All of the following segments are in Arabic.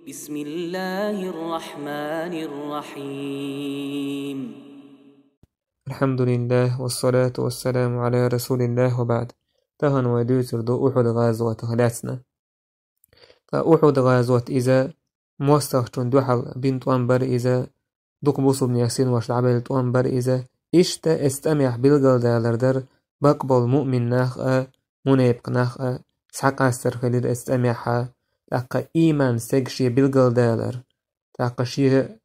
بسم الله الرحمن الرحيم. الحمد لله والصلاة والسلام على رسول الله وبعد. تهن ودوتر دو أحد غازوة غلاتنا. فأحد غازوة إذا موستخشن دوحل بنت أنبر إذا دقبوس بن ياسين واش عبل أنبر إذا إشتا استمع بالقل دالر در بقبل مؤمن ناخ منيبق ناخ سحق أستر خليل استمعها تاقا إيمان سيقشي بالقل دالر تاقا شيه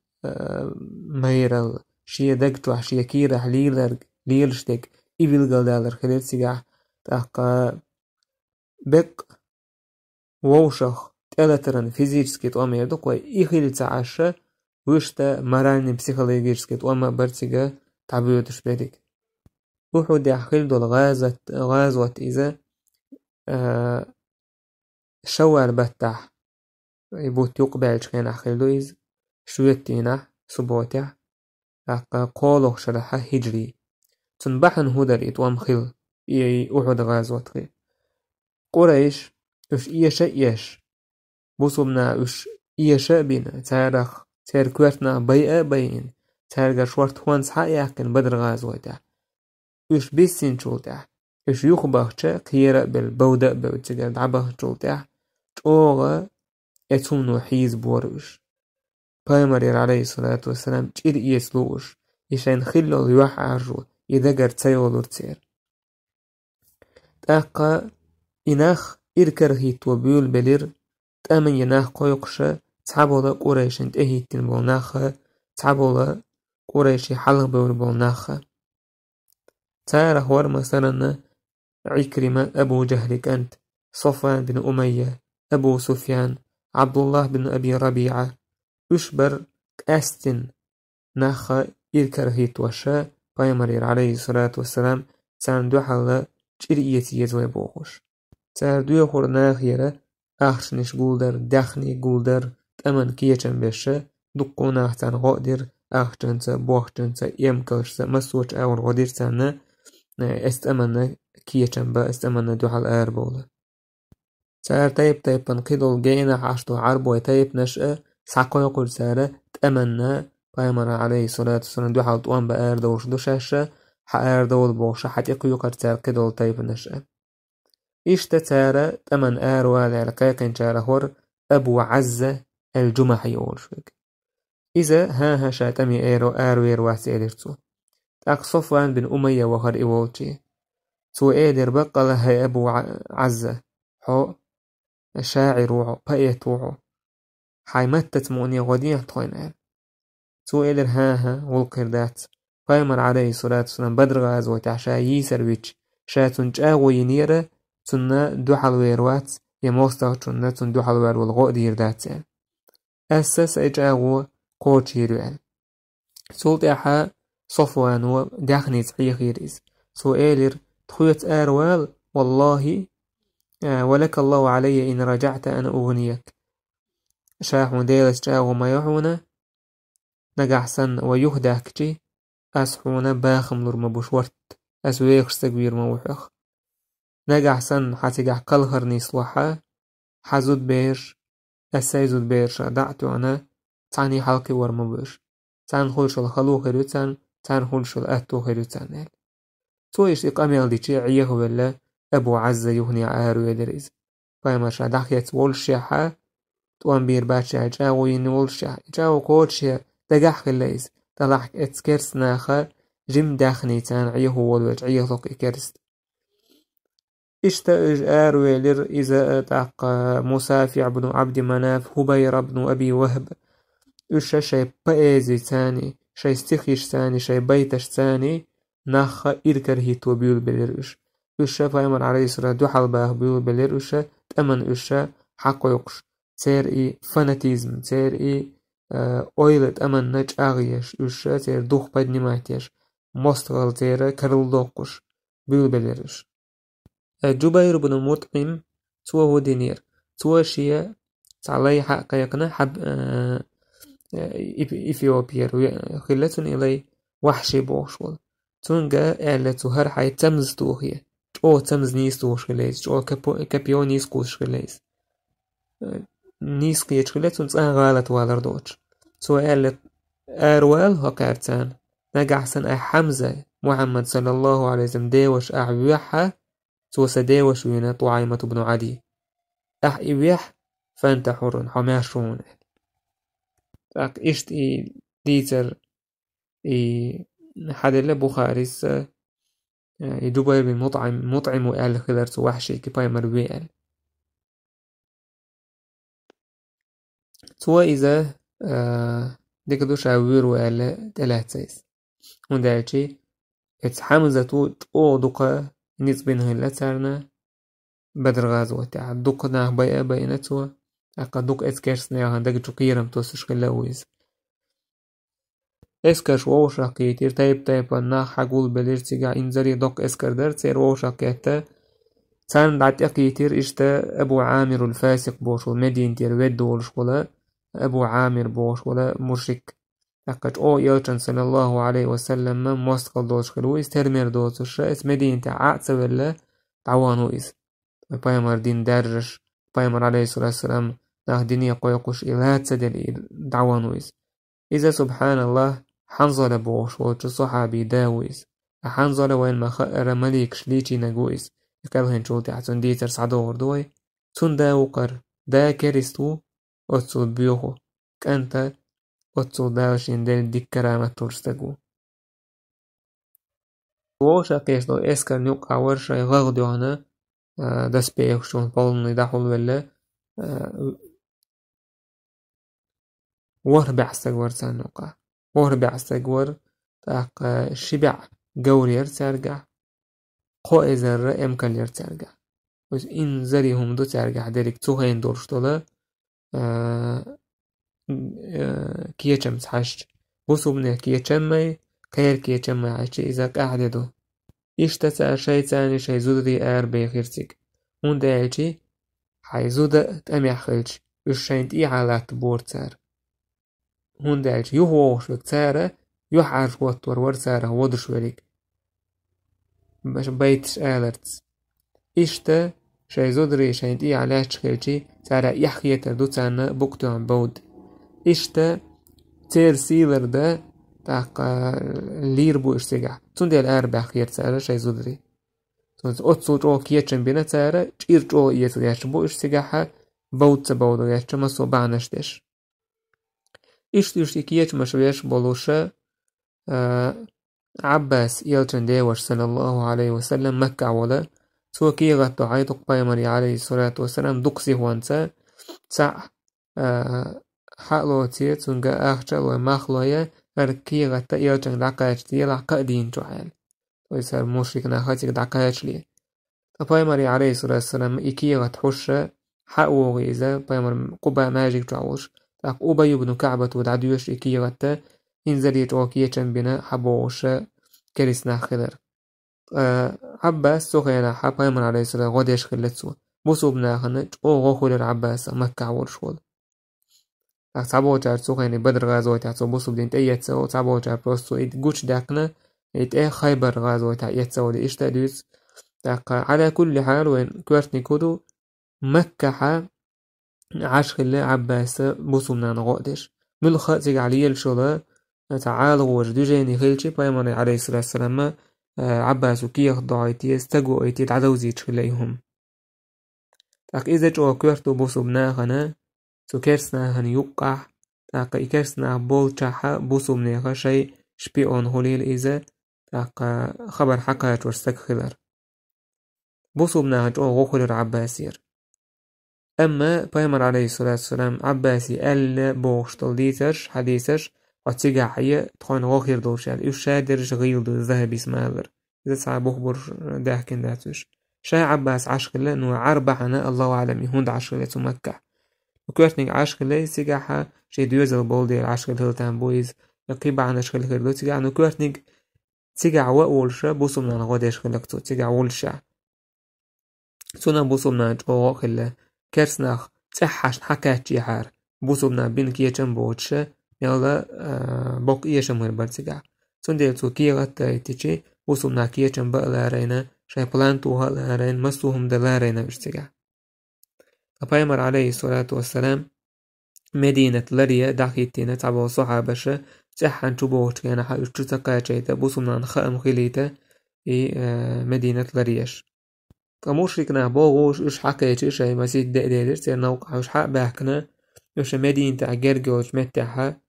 ميرل شيه دقتوح شيه كيرح ليلشتك إبلقل دالر خليل سيقح تاقا بق ووشخ تلاترن فيزيجسكي توامير دوكوي إخيل تعاشا وشتا مراني بسيخولوجيسكي توما برتيغا تعبيوتش بيدك وحود يحخيل دول غازوة إذا شوال بتاح يبوت يقبل شكين أحخيل دو إذ شويتينا سبوتيح أقا قولوخ شرحة هجري تنبحن هودر إتوام خيل وحود غازوة خيل قريش إش إيش بوصبنا إش إيش بينا تارخ تاركواتنا بيئة بيين تارغا شوارت خوانس حقيقن بدر غازوة تا إش بيسين شولتا إش يخبخشا قيرا بالبودة بوتيغا دعبخ شولتا شوغا اتونو حيز بورش بايمرير عليه الصلاة والسلام تشير إيسلوش يشان خلو اليوح عرجو إذا قرد سيولور تسير تاقا إناخ إركر هيتو بيول بلير تأمن يناخ قويقشا تعبولا قريشن تأهيتن بولناخا تعبولا قريشي حلق بول بولناخا تارخ ور مثلا عكرمة أبو جهل كانت صفوان بن أمية أبو سفيان عبد الله بن أبي ربيعة أشبر أستن ناخا إركر هيتوشا بايمرير عليه الصلاة والسلام تان دوحالا جريتي يزوي بوغوش تار دوی خور ناخیره آخشنش گولدر دخنی گولدر تمن کیچن بشه دقو ناختن غادر آخشنسا بوخشنسا يمكلشسا مسوچ اور غادر سنه استمنه کیچن با استمنه دوحل آر بوله تار تایب قیدل گینه عشتو عربو تایب نشأ ساقوی قل ساره تأمنه بايمر عليه الصلاة والسلام دوحل طوان با آر دوش دوشاشه حآر دول بوشه حتيقو يقر تار قيدل تايب نشأ إشتا تارا تمن آروال القاقن هور أبو عزة الجمحي أولشوك إذا ها شاتمي آرو يرواسي إليرتو تاق صفوان بن أمية وخر إيوالشي تو إيدر بقى لها أبو عزة حو شاعر وعو بأيت وعو حي متت موني غدية طوين تو إيدر ها والقردات بايمر عليه الصلاة والسلام بدر غازو تعشا يسرويتش شاتون جاغو ينيره تنا دوحل ويروات يموستغ تنا تن دوحل وير والغو ديرداتين أساس إجاغو قوش يروال سولت إحا صفوانو داخني تحيخ يريز سو إيلر تخويت آروال والله ولك الله علي إن رجعت أنا أغنيك شاحون ديلس جاغو ما يحونا نقحسن ويهداكجي أسحونا باخم لر مبوشورت أسويخ سقوير موحخ نقحسن حتيقح قلهر نيسلوحا حزود بير أسايزود بير دعتو أنا تاني حلقي ورمبوش تان خلش الخلو خيروتان تان خلش الأتو خيروتان تو إيش إقاميال ديشي عيه ولا أبو عزة يهني عارو يدريز بايمرشا دحيت والشيحا توان بير باتشا جاو ينولشا جاو قوتشا دقح خليز تلاحك اتسكرس ناخا جم داخني تان عيه والوج عيه ثق إكرست اشتأج آرويلر إذا أتعق مسافع بن عبد مناف هبير بن أبي وهب إشا شي بأيزي تاني شي استخيش تاني شي بيتش تاني ناخا إركر هيتو بيول بلير إشا فايمر عليه الصلاة دوحل باه بيول بلير إشا تأمن إشا حقو يقش تير إي فاناتيزم تير إي أويلت أمن نج أغيش إشا تير دوخ باد نماتيش مستغل تير كرل دوقش بيول بليرش جبير بن مطعم هو دينير تو شيا تعلي حق يقنا حب إثيوبيا خلتن إلي وحشي بوشول تونجا إعلتو هر حي تمز توهي أو تمز نيس توش خليز أو كابيو نيس كوش خليز نيس قيتشكلت ونسان غالت والردوش سؤال أروال هكارتان نجحسن أي حمزة محمد صلى الله عليه وسلم ديوش أعويحها سوى ديوش وينا طعيمة بن عدي إبيح فأنت حر حماشون تاك إشت ديتر حدل بخاريس جبير بن مطعم وقال خلرت وحشي كباي مرويال سوى إذا ديك دوش عوير وقال تلاتيس وندالشي اتس حمزة او دوقا نيز بينه اللاترنا بدر غازوة تاع دوق ناه بينتوا اقا دوق اسكرس ناه دق جوكيرم توسش خلاويز اسكش ووشا كيتير تايب ناه حقول بليرتيقا انزري دوق اسكر در تير ووشا كيتا تان دعت اقيتير اشتا ابو عامر الفاسق بوش والمدين تير ودولش ولا ابو عامر بوش ولا مشرك اقاش او يلچن صلى الله عليه وسلم موسقل دوش خلويز ترمير دوش اس مدين تاع عاتسا ولا تعوانويز بايمر دين درجش بايمر عليه الصلاة والسلام ناه دينيا قويقوش إلهات سدل دعوانويز إذا سبحان الله حنظل بوش ووش صحابي داويز حنظل وين ما خأر مليك شليشي نقويز يكالهن شولتي حسن ديتر سعدور دوي تون داوقر دا كريستو أتصل بيوخو كأنت أتصل داوشين دل ديك كرامة تورستقو ووشا قيش دو اسكر نيوق عورشا يغغدو هنا دس بيخشون بالني دحول ولا ور بعستقور سانوقا ور بعستقور تاق شبع قول يرترقع قو إزر إمكان يرترقع وز إن زريهم دو ترقع ديريك توهين دورشتولا كيشم تحشت بوصوبنا كيشمي كير كيشمي عشي إذا قاعددو إشتتا شي تاني شي زودري بيخيرتك هون دايلشي حي زودة تأميخلش وشينت على بورتار هون دايلشي يوهوش بكتارة يوحعرف وطور ورسارة ودش وليك باش بيتش آلرتس إشتا شي زودري شينت على شخلشي تارا يحخيتر دو تانا بوكتو عن بود إشتا تير سيلر دا تاق لير بو اشتقع تون ديال بخير تارا شي زودري أتصل جو كيتشن بينا تارا تير جو يتغيش بو اشتقعها بود بودو يتش مسو بعنشتش إشتي كيتش مشويش بولوشا عباس يلچن ديوش صلى الله عليه وسلم مكة ولا سو كي غطو عيدق بايمري عليه الصلاة والسلام دقسي وانسا سع حقلو تيه تنغا أخشل ومخلوية كي غطو يلچن دقايش تيه لحقا دين جوحيل ويسار مشركنا خاتيك دقايش ليه بايمري عليه الصلاة والسلام إكي غطحوش حقو غيزا بايمر قبا ماجيك جوش تاق أبي بن كعبة ودعدوش إكي غطو إنزلي توكيتشن بنا حبوش كريسنا خلر عباس سوخينا حبا من عليه السلام غديش خلتسو بوصوبنا خنج او غخول عباس مكة ورشول تعبو جار سوخيني بدر غازوي تعسو بوصوب دين تأيتسو تعبو جار بروستو إيد قوش داكنا إيد إيه خيبر غازوي تأيتسو دي إشتادوز على كل حال وين كوارتني كودو مكة عاش خلي عباس بوصوبنا نغودش ملخا تيج عليه الشولا تعالوا وجدوا جاني خلشي بايماني عليه الصلاة والسلام عباس وكيه ضايتي استقوا ايتي تعدوزيتش خليهم تاك إذا جو كورتو بوصو بناغنا تو كرسنا هن يوقع تاك إكرسنا بول تاحا بوصو بناغا شي شبيئون هوليل إذا تاك خبر حقايت ورستك خلر بوصو بناغا جو غوخلر عباسير أما بايمر عليه الصلاة والسلام عباسي ألا بوغشتل ديترش حديثش واتيجا حيا تخون غوخير دوشال إيش شادرش غيل دو الذهب اسمالر إذا صعب بخبر داكن داتوش شا عباس عشقلة نو عربحنا الله أعلم يهوند عشقلة مكة وكوارتنيك عشقلة سيجاحا شي دوزل بولدي العشقلة هلتان بويز يقيب عن عشقلة خيردو تيجا نو كوارتنيك تيجا وولشا بوصمنا نغوديش خلقتو تيجا وولشا سونا بوصمنا جو خلة كرسناخ تحش حكات جيحار بوصمنا بين كيتشن بوتشا يلا بوك إيشم غير برتقع سنديل تو كيغت تيجي وصلنا كيشم بقى رينا شاي بلانتوها لارين مسوهم دلارينا برتقع فبايمر عليه الصلاة والسلام مدينة لريا داخيتنا تعبو صحابش تحن تبوش كان حاجة تتقاعد بوسمنا خام خليته مدينة لرياش فمشركنا بوغوش إش حكاية شيء مسيد دقدير تنوقع وش حق باكنا وش مدينة عجرجوش متاحة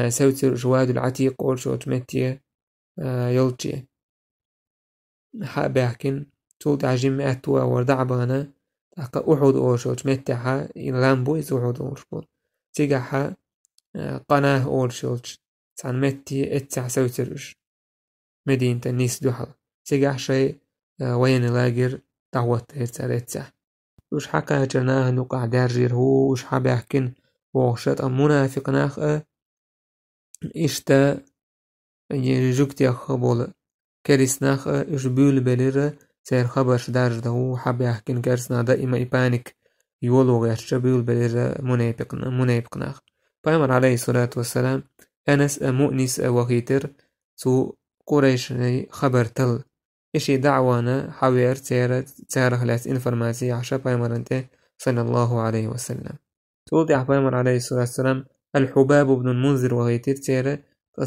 سوتر جواد العتيق ورشوت متي يلتي حق باكن تولد عجم أتوا وردعبانا تحقا أحد أورشوت متاحة لامبو إز أحد أورشوت تيجاحا قناه أورشوت تان متي اتسع سوترش مدينة النيس دوحل تيجاح شيء وين لاجر دعوت اتسع وش حكا جناه نقع دارجير هو وش حباكن وغشت منافق ناخ إشتا يجوكتي خبول كريس ناخ إش بول بلير سير خبرش دارجده هو حباكن كرسنا دائما يبانك يولو غيرش بول بلير منافق ناخ بيامر عليه الصلاة والسلام أنس مؤنس وغيتر تو قريش خبر تل إشي دعوانا حوير تيرا خلاص إنفرماسي عشا بيامر أنت صلى الله عليه وسلم تقول يا بيامر عليه الصلاة والسلام الحباب بن المنذر وغيتر تيرا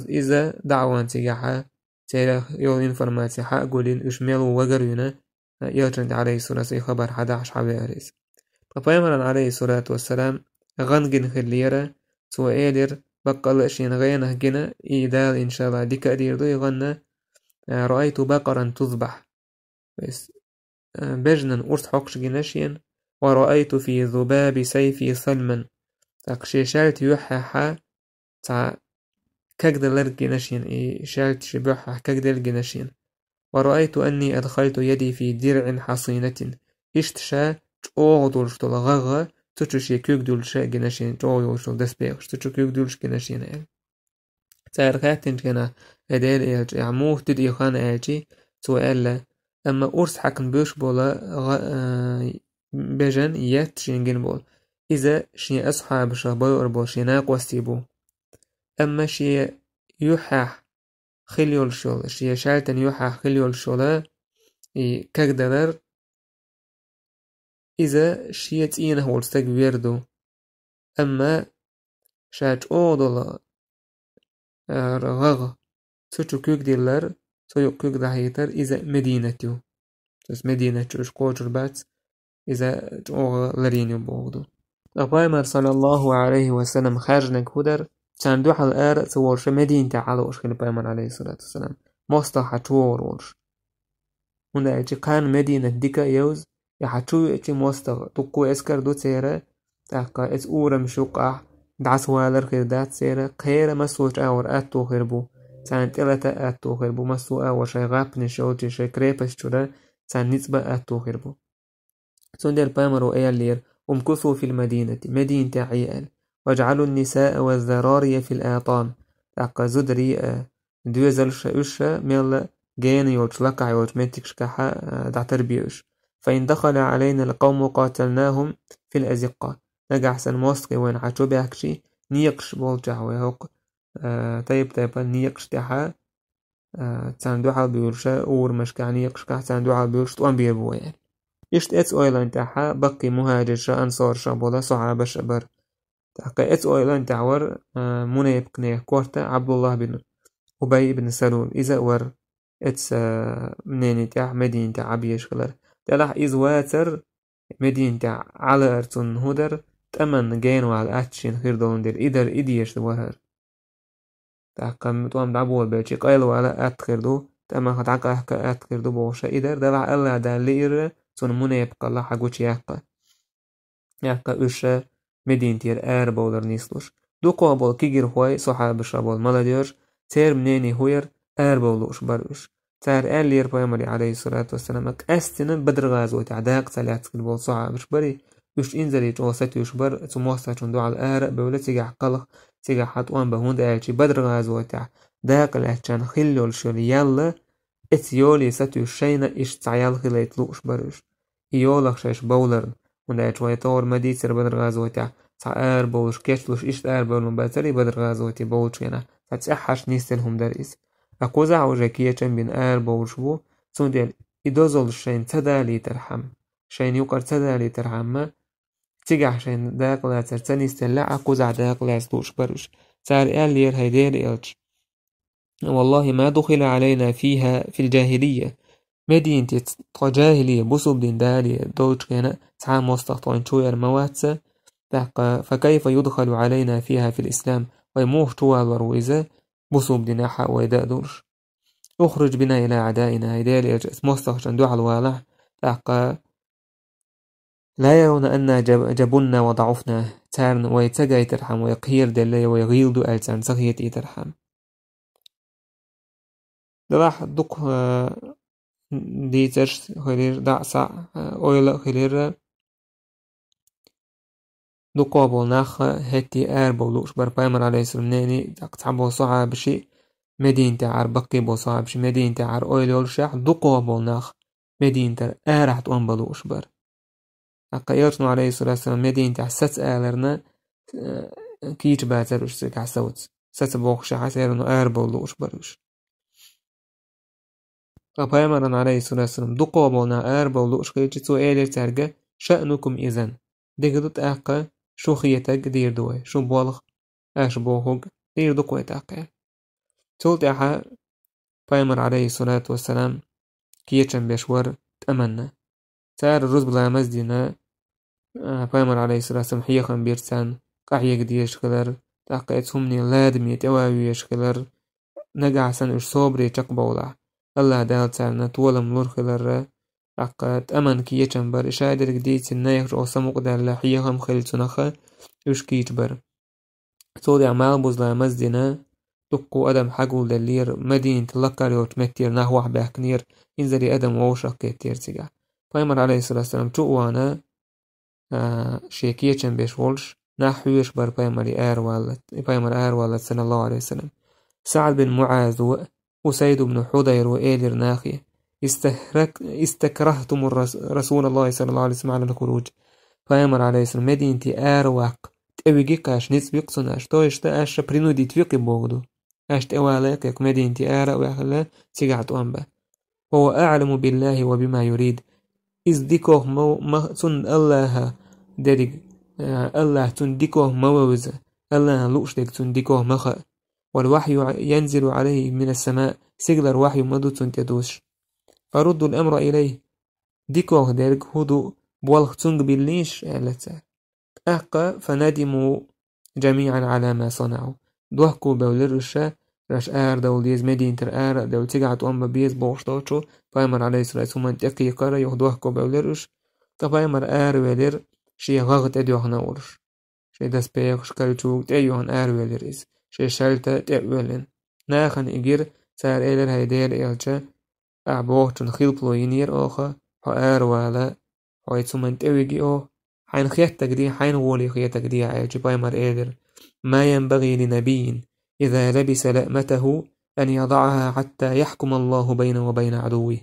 إذا دعوان تيجاحا تيرا يول إنفرماسي حق قولين إشميلو وغرينا يلجن عليه الصلاة والسلام خبر حداش حويريس فبيامر عليه الصلاة والسلام غنجن خليرا تو إيدر بقل أشين غينه جنا إيدال إن شاء الله ديك أدير دو يغنى رأيت بقرا تذبح بس بجنا أرت حقش جناشين ورأيت في ذباب سيفي سلما تقشي شالت يوحا تا كقدر جناشين شالت شبوحا كقدر جناشين ورأيت أني أدخلت يدي في درع حصينة إشتشا تأوغدولش تلغغ تشي كيكدولش جناشين تأوغدولش دسبيغش تشي كيكدولش جناشين تارغاتن جنا هدال إلج عموه تدي خان آجي سؤال أما أرس حكن بوش بولا بجن يات شينجن بول إذا شي أصحاب شابو أربو شي ناقوستيبو أما شي يوحاح خليول شول شي شالتن يوحاح خليول شولا كقدر إذا شي تينه ولستق ويردو أما شاج أوضل رغغ سوچو كيك ديلر سويو كيك دهيتر إذا مدينتيو تس مدينتيو شكوجر بات إذا جوغ لرينيو بوغدو أبايمر صلى الله عليه وسلم خارجنك هدر كان دوح الآر سوورش مدينة على وشكل بايمر عليه الصلاة والسلام مصطح تور ورش هنا يجي كان مدينة ديكا يوز يحتشو يجي مصطح تقو اسكر دو تيرا تاقا اس اورم شوقع دعس والر خير دات سيرا خير مسوش اور اتو خيربو سان تلتا اتو خيربو مسو اور شاي غابن شوتي شاي كريبس شورا سان نسبة اتو خيربو سندر بامرو ايالير امكثوا في المدينة مدينة عيال واجعلوا النساء والذراري في الآطام تاقا زدري دوزل شاوشا ميلا جين يوش لقع يوش متكش كحا دع تربيوش فإن دخل علينا القوم قاتلناهم في الأزقة نجح سن موسكي وين حتشو بيحكشي نيقش بولجع ويهوق طيب نيقش تحا تساندوحا بيورشا اور مشكع نيقش كح تساندوحا بيورش توان بيربو يعني إشت إتس أويلان تحا بقي مهاجر شا أنصار شا بولا صحابة شبر تحقا إتس أويلان تعور منيب كنيه كورتا عبد الله بن أبي بن سلول إذا ور إتس منيني تح مدينة عبيش خلر تلاح إز واتر مدينة على أرتون هدر تأمن جينو على أتشين خير دولن دير إدر إديش دوهر تحقا متوام دعبول بيشي قايلو على أتخير دو تأمن خطعقا أحكا أتخير دو بوشا إدر دلع ألا دال لير تون منيب قال حقوش يحقا إشا مدينة تير بولر نيسلوش دو قابل كيجر هواي صحاب شابول مالديوش تير منيني هوير بولوش باروش تار لير بايمري عليه الصلاة والسلام أستنا بدر غازو تعداق سالات كنبول صحاب بري يش إنزلي جوسات يشبر تموسا چندو على بولا تيجح قلق تيجح حطوان بهوند آلشي بدر غازو تع داق الأحجان خلول شول يلا اتيولي ساتو شينا إش تعيال خليت لوش باروش يولخ شاش بولرن وندايت شوية طور مديسر بدر غازوتي تع بولش كيشلوش إيش بولن باتري بدر غازوتي بولشينا تتسحش نيستلهم دريس أقوزع وجاكية بين بولش بو سندل إدوزل شين تدالي ترحم شين يقر تدالي ترحم تيجعشين داق لا ترتني استلع قزع داق لا يسلوش برش سار لير هيدير إلش والله ما دخل علينا فيها في الجاهلية مدينة جاهلية بصوب دين دالي دوج كان تعام مستقطعين شوية المواتسة فكيف يدخل علينا فيها في الإسلام ويموه طوال ورويزة بصوب دين حق ويداء دورش اخرج بنا إلى أعدائنا هيدير إلش مستقطعين دو على الوالح لا يرون أن جبنا وضعفنا تارن ويتجا يترحم ويقهير دلي ويغيلدو ألسان سخيت يترحم دراح دق دي ترش خلير دعسع أويلا خلير دقوا بولناخ هتي بولوش بربايمر عليه السلام ناني تعبو صعب بشي مدينة عار بقي بو صعب بشي مدينة عار أويلا ورشاح دقوا بولناخ مدينة راح تقوم بلوش بر أقيرتنا عليه الصلاة والسلام مدينة عسات آلرنا كيش باتروش سيك عسوت سات بوخش عسيرنا بولوش بروش أبايمرن عليه الصلاة والسلام دقوا بولنا بولوش كيش تو إيلر ترجع شأنكم إذن دقدت أقا شو خيتك دير دوي شو بولغ أش بوهوج دير دقوا تأقل تولت أحا بايمر عليه الصلاة والسلام كيتشن بشور تأمنا تار الرز بلا مزدنا بايمر عليه الصلاة والسلام حيخن بيرسان قاعية ديش خلر تأقيتهم ني لادمي تواويش خلر نقع سن إش صبري تقبولا الله دال تارنا طولم لور خلر أقات أمن كي يتنبر إشادر جديد النايخ أو سمق دال حيهم خل تنخ إش كيتبر صودي عمال بوزلا مزدنا تقو أدم حقول دلير مدينة لقر يوتمتير نحو بحكنير إنزلي أدم ووشق كتير تيجا بايمر عليه الصلاة والسلام تقوانا شيكيتشن بيشولش نحويش بر بايمر والت صلى الله عليه وسلم سعد بن معاذ وسيد بن حضير وإيلر ناخي استكرهتم رسول الله صلى الله عليه وسلم على الخروج بايمر عليه السلام مدينة واق تأويجي كاش نسبق صناش تويشتا أش برينو دي تويقي بوغدو أش تأوالك يك مدينة ويخلا سيقعت أنبا هو أعلم بالله وبما يريد إذ ديكوه تن الله داريق الله تن ديكوه مووزة الله لوش ديك تن ديكوه مخا والوحي ينزل عليه من السماء سيقلر وحي مدو تن تدوش فردوا الأمر إليه ديكوه داريق هدو بوالخ تنق بالليش أعلتا أحقا فندموا جميعا على ما صنعوا دوحكو بولرشا راش دوليز مدينة دول تقعد أم بيز بوشتوشو بايمر عليه الصلاة والسلام انتقي قرى يهدوحكو بولرش تبايمر ولر شي غغت أديوهنا ورش شي داس بيخش كالتوك تأيوهن ولريز شي شالتا تأولن ناخن إجير سار إلر هيدير إلشا أعبوهتن خيلبلو ينير أوخا ولا ويتسومن تأويجي أو حين خياتك دي حين غولي خياتك دي عايجي بايمر إيدر ما ينبغي لنبي إذا لبس لأمته أن يضعها حتى يحكم الله بينه وبين عدوه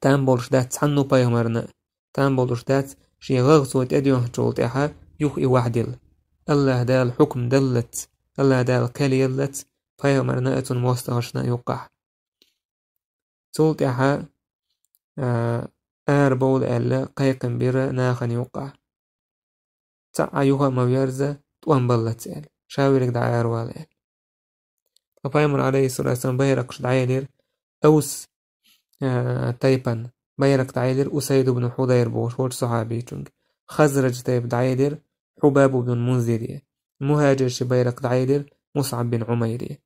تنبولش دات حنو بايمرنا تنبولش دات شي غغصوت أديوه جولت إحا يوخي وحدل الله دال حكم دلت الله دال كاليلت بايمرنا أتن موستغشنا يوقع تولت إحا بول ألا قيقن بير ناخن يوقع تعا يوها مويرزة توانبلت سأل شاورك دعاير والي فبايمر عليه الصلاة والسلام بيرقش دعاير أوس تايبان بيرق دعاير أسيد بن حضير بوش صحابي جنگ خزرج تايب دعاير حباب بن منذري مهاجر شبيرق دعاير مصعب بن عميري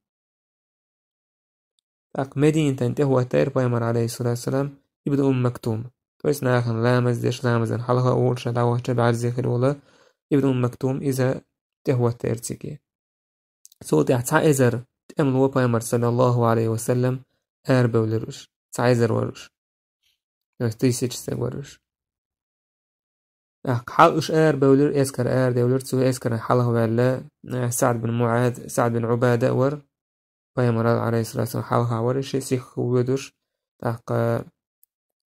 مدينة تنتهو تاير بايمر عليه الصلاة والسلام يبدأ مكتوم تويس ناخن لامز ديش لامزن حلقة أول شدعوه تبع الزيخر ولا يبدأ مكتوم إذا تهوى تيرتيكي صوت يحتع إزر تأمل بايمر صلى الله عليه وسلم بولروش تعيزر وروش تيسيج سيغوروش حلقش بولر إسكر دولر تسوي إسكر حلقة وعلا سعد بن معاذ سعد بن عبادة ور بايمر عليه الصلاة والسلام حلقة ورش سيخ ودوش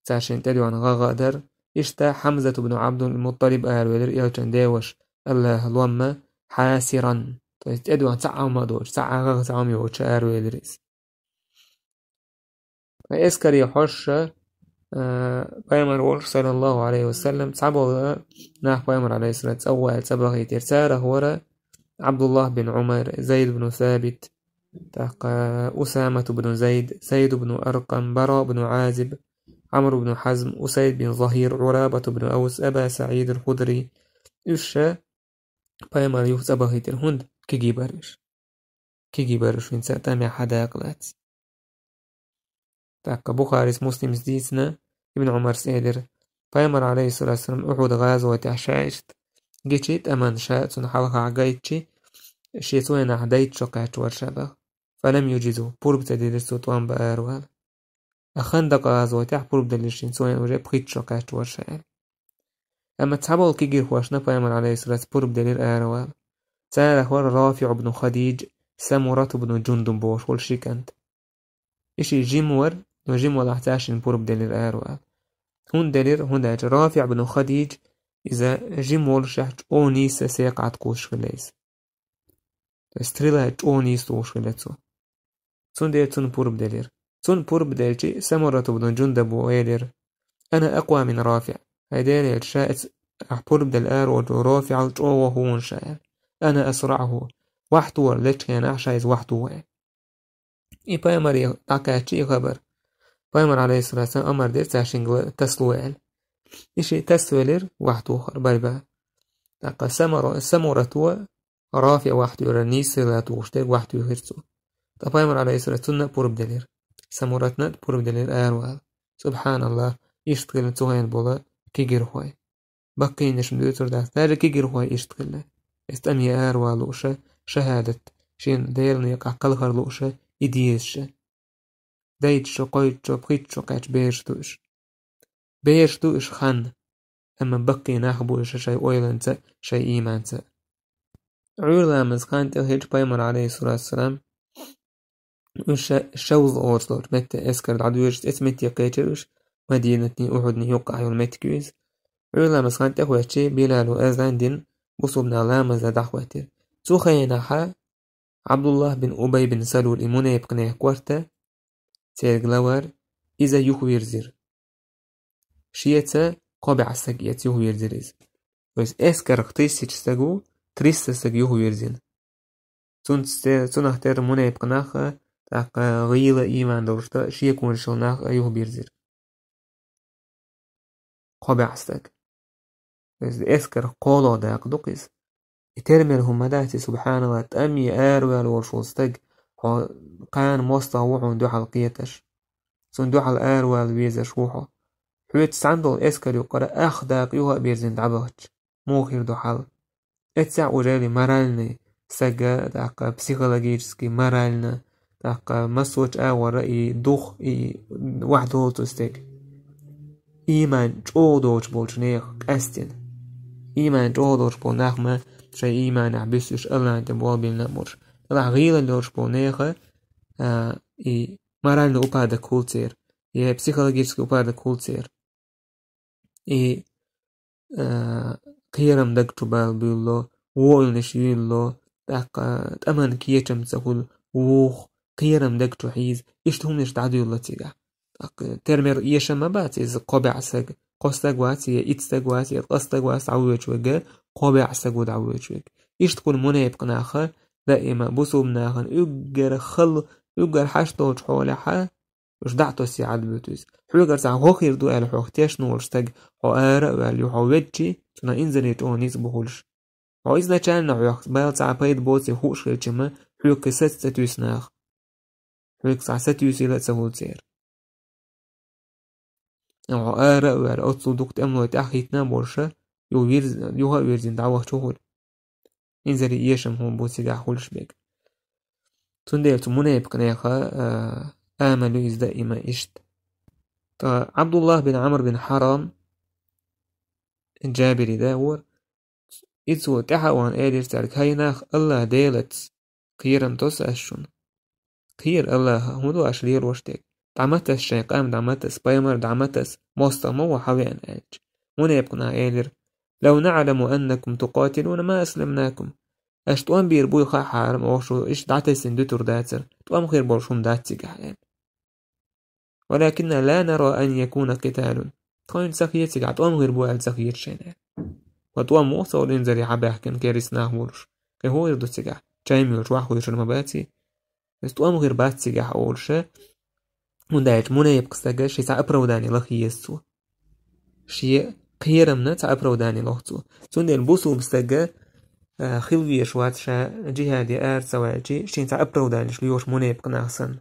تاشين تدوان غادر إشتا حمزة بن عبد المطلب ولر إلشان ديوش الله لوما حاسرا تدوان تعا ما دوش تعا غغتعام يوش ولريس إسكر يحوش بيامر صلى الله عليه وسلم تعبوا ناح بيامر عليه الصلاة أول تبغي ترساره ورا عبد الله بن عمر زيد بن ثابت أسامة بن زيد بن أرقم براء بن عازب عمرو بن حزم أسيد بن ظهير عرابة بن أوس أبا سعيد الخدري إيش بيامر يوه تبغي ترهند كي جبرش من سأتامع حدا يقلات بخاري مسلم زديتنا ابن عمر سيدر بيامر عليه الصلاة والسلام أحد غازوة عشايشت جيتشيت أمان شاءت حلقة عقايتشي شيتوين عديت شقعت ورشبه فلم يجزوا بورب تدير السلطان بأروال أخندق غازوة بورب دلشين سوين وجب خيت شقعت ورشبه أما تحبوا الكيجير خواشنا بيامر عليه الصلاة والسلام بورب دليل أروال سأله ور رافع بن خديج سمرة بن جندب بوش والشيكانت إشي جيمور وجيمور احتاشن بورب دليل أروال هون دليل هون رافع بن خديج إذا جيمور شحت أونيس سيقعد قوش خليس استريلا أونيس توش خليتو تون دير تون بورب دليل تون بورب دليل سمرة بن جندب وإيلر أنا أقوى من رافع هيدير شاءت بورب دل أروال رافع الجوه هون شاء أنا أسرعه وحدور ليش كان أعشايز وحدور إي بايمر تاكاتشي خبر بايمر عليه الصلاة والسلام أمر دير تاشين تسلوال إشي تسويلر وحدو آخر بايبا تاكا سمرة رافع وحدو رنيس لا توشتك وحدو يخرسو بايمر عليه الصلاة والسلام بورب دلير سمرتنا بورب دلير آروال سبحان الله يشتغل توهين بولا كيجر هواي بقين نشمدوتر دا تاجا كيجر هواي يشتغل استمي آروال لوشة شهادة شين ديرني يقع قلخر لوشة إديشة دايتشو قويتشو بخيتشو قايتش بيرشتوش خان أما بقي ناخبوش شاي أويلنسا شاي إيمانسا عيولا مزخان تلهيج بايمر عليه الصلاة والسلام شوز أورسلور متى أسكر العدويش اسمت يقيتروش مدينتني أحدني يوقع يول متكويز عيولا مزخان تلهيج بلال وأزلان دين بصوبنا لامز لدعواتر تخيناها عبد الله بن أبي بن سلول إمونه يبقنيه كورتا تيرغلوار إذا يخوير زير شيئتا قابع السجيات يخوير زيريز ويس اسكر اختيسيش سجو تريس سج يخوير زين تنختار مونه يبقناها تاقا غيلة إيمان دورشتا شيئ كون شلناخ يخوير زير قابع السج ويس اسكر قولو داق دوقيز يترمل هم داتي سبحان الله تأمي آروال ورشوستك قان موسطا وحون دو حلقيتش سون دو حل آروال بيزش وحو حويت ساندول اسكر يقرأ أخداق يوها بيرزين دعبهش موخير دو حل اتسع وجالي مرالني سجا داقا بسيكولوجيسكي مرالنا داقا مسوش رأي دوخ واحد هولتو استيك إيمان جو دوش بولشنيخ أستين إيمان جو دوش بولناخ ما شيء إيمان عبسش الله أنت بوال بالنمر طلع غيلا لوش بونيخة مرالنا أبادا كولتير بسيكولوجيسكي أبادا كولتير قيرم دكتو بالبيولو وول نشيلو داقا تأمان كيتشم تقول ووخ قيرم دكتو حيز إشتهم نشتعدو يلا تيجا ترمير إيشما باتي إذا قابع ساق قصتك واتي إتستك واتي قصتك واتي عويش وقا قابع ساق ودعويش وقا إيش تقول منايب قناخة دائما بصوب ناخن يقر حاشتوش حولها وش دعتو سيعاد بيتوز حوغر ساع خوخير دو ألو حوختيش نورستاق حو آراء وألو حو ويدشي تنا إنزانيت أونيس بخولش حو إزنا چان نحوخ بايل ساع بايد بوتي خوش خيرچما حوغ ستوس ناخ حوغ ساع ستوسي لا تسهول سير حو آراء وألو أتصو دوكت أملو تأخيتنا بورشا يوها ويرزين دعوه شهول إنزالي إيشم هون بوتي دع خولش بيك تنديل تمنايب قناخة آملوا إز دائما إشت عبد الله بن عمرو بن حرام الجابري داور إذو تحوان آدير تارك هايناخ الله ديلت قيرم توس أشون قير الله همدو أشلير وشتك دعمتس شيقام دعمتس بايمر دعمتس مستمو حويان آج منايب قناخ آدير لو نعلم أنكم تقاتلون ما أسلمناكم أشتوان بيربوي خا حارم أوشو إش دعتسين دوتر داتر توام خير بورشون داتسي قحيان ولكن لا نرى أن يكون قتال تخين سخيتك عطوام غير بوال سخيت شينا وطوام موصول إنزري عباه كان كاريس ناهورش كهو يردو تسيقع جايمي وشواحو يشر مباتي بس طوام غير بات تسيقع أولشا وندايج مونا يبقستاقا شي سأبروداني لخي يسو شي قيرمنا سأبروداني لخطو سوندين بوصو بستاقا خلوية شوات شا جهادي آر سواجي شين سأبروداني شليوش مونا يبقناخسن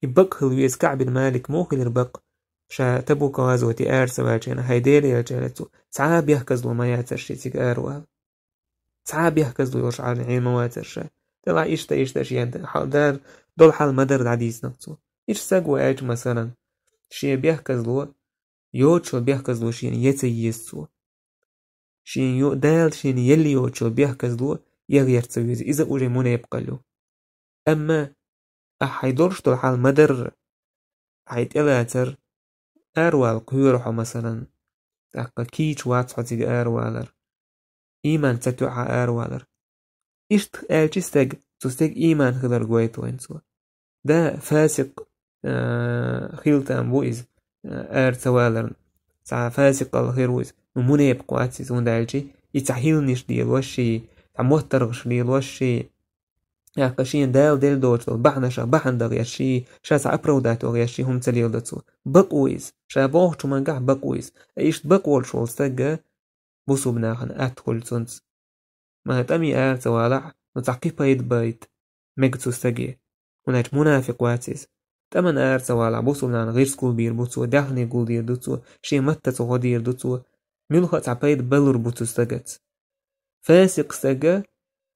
يبق خلوية كعب المالك موخل البق شا تبو كوازوتي آر سواجينا هيديلي رجالتو سعاب يحكزلو ما ياترشي تيك آروال سعاب يحكزلو يوش على عين مواترشا طلع إيشتا شيان دار دول حال مدر عديس نقصو إيش ساقوا آج مثلا شي بيحكزلو يوتشو بيحكزلو شين يتيسو شين يو دال شين يلي يوتشو بيحكزلو يغير تسويز إذا أوري مونا يبقلو أما أحيدورش دول حال مدر حيت إلاتر أروال قيروحو مثلا أقا كيش واتسو تيج أروالر إيمان تتوحا أروالر إشت آلجستاق تستاق إيمان خلال قويتو إنسو دا فاسق خيلتان بويز توالر سا فاسق الخيرويز نمونا يبقواتي سون دالجي يتحيلنش ديال وشي تعموترغش ديال وشي قشين ديل دوتو بحنشا بحن دغيشي شاس عبروداتو غيشي هم تليل داتو بقويز شا بوغتو منقع بقويز ايشت بقول شول ساقا بوسو بناخن اتخل سنس ما تأمي توالع نتعقي بايد بايد ميقتو ساقي هناك منافق واتيز تمن توالع بوسو بناخن غير سكول بير بوتو داخني قول دير دوتو شي متتو غدير دوتو ملخة تعبايد بلور بوتو ساقت فاسق ساقا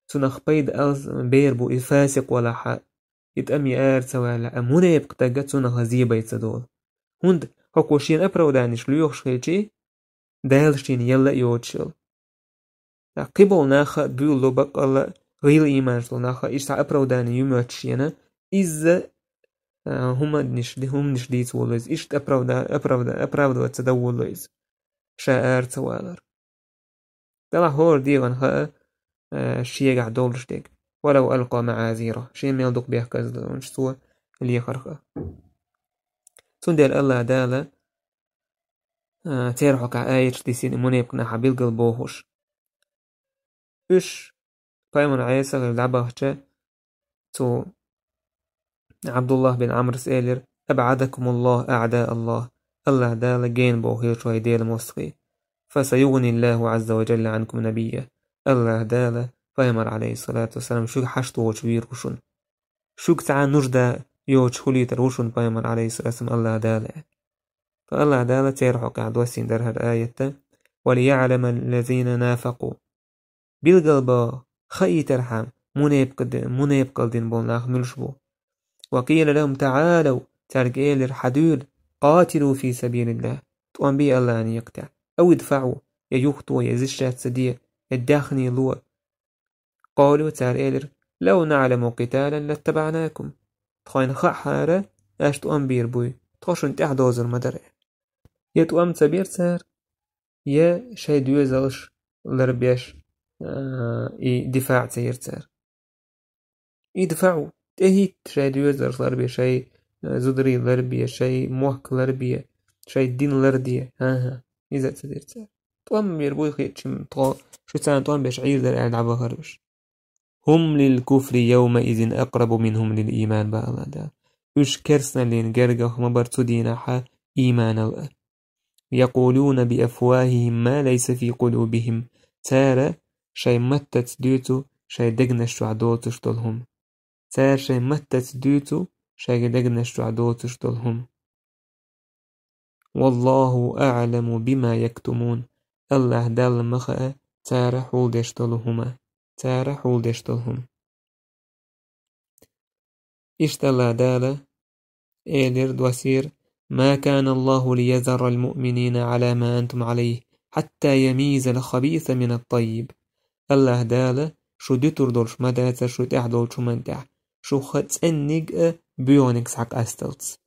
تنخ بايد بير بو فاسق ولا حق يتأمي توالع أمونا يبقتاقا تنخ زيبا يتدول هند هكوشين أبرودانيش ليوخش خيجي دالشين يلا يوتشل قبل ناخا بيولو بقال غير إيمان شلو ناخا إيشتا أبروداني يموتشينا إذا هم نشديت ولويز إيشت أبرودو تدولويز شاعر توالر طلع هور ديغن خا شيء قاعد دولش ديك ولو ألقى معاذيره شيء ميلدوك بيه كذا ونشتوى اللي يخرخه تندل الله دالا تيرحك آيش ديسين منيبقنا حبيل قلبوهوش إيش قايمون عيسى غير لعبه تو عبد الله بن عمرو سئلر أبعدكم الله أعداء الله دالا جين بوهير شوي ديل موسقي فسيغني الله عز وجل عنكم نبيه الله دالا فيمر عليه الصلاة والسلام شوك حشتو وشوير وشون شوك تعا نجدا يوش خليتر وشون فيمر عليه الصلاة والسلام الله دالا فالله دالا تيرحو قاعد وسين در هالآية وليعلم الذين نافقوا بالقلب خي ترحم منيب دين بولناخ نلشبو وقيل لهم تعالوا ترقيل الحدود قاتلوا في سبيل الله تقوم بي الله أن يقطع أو يدفعوا يخطوا يزشات سدية الداخني لوا قالوا ترقيل لو نعلم قتالا لاتبعناكم تخين خحارة اش تقوم بير بوي تخشن تحدوز المدرع يتقوم تبير سار يا شي دوزلش لربيش دفاع تيرتر يدفعوا تهيت شي دوزلش لربي شي زدري لربي شي موحك لربي شي دين لردية ها إذا تديرتر طوام يربوي خيتشم شو تسان طوام بشعير در ألعبه هربش هم للكفر يومئذ أقرب منهم للإيمان بألا دا وش كرسنا لين قرقه مبرتو ديناحا إيمان الله يقولون بأفواههم ما ليس في قلوبهم تارا شي متت ديوتو شي دقنش عدوتش دولهم تار شي متت ديوتو شي دقنش عدوتش دولهم والله أعلم بما يكتمون الله دال مخأ تارا حول دشتلهما تارا حول دشتلهم اشتلا دالا إيلر دوسير ما كان الله ليذر المؤمنين على ما أنتم عليه حتى يميز الخبيث من الطيب الله دالا شو ديتور دولش مداتا شو تحدول شو منتع شو خطنق بيونك سحق أستلتس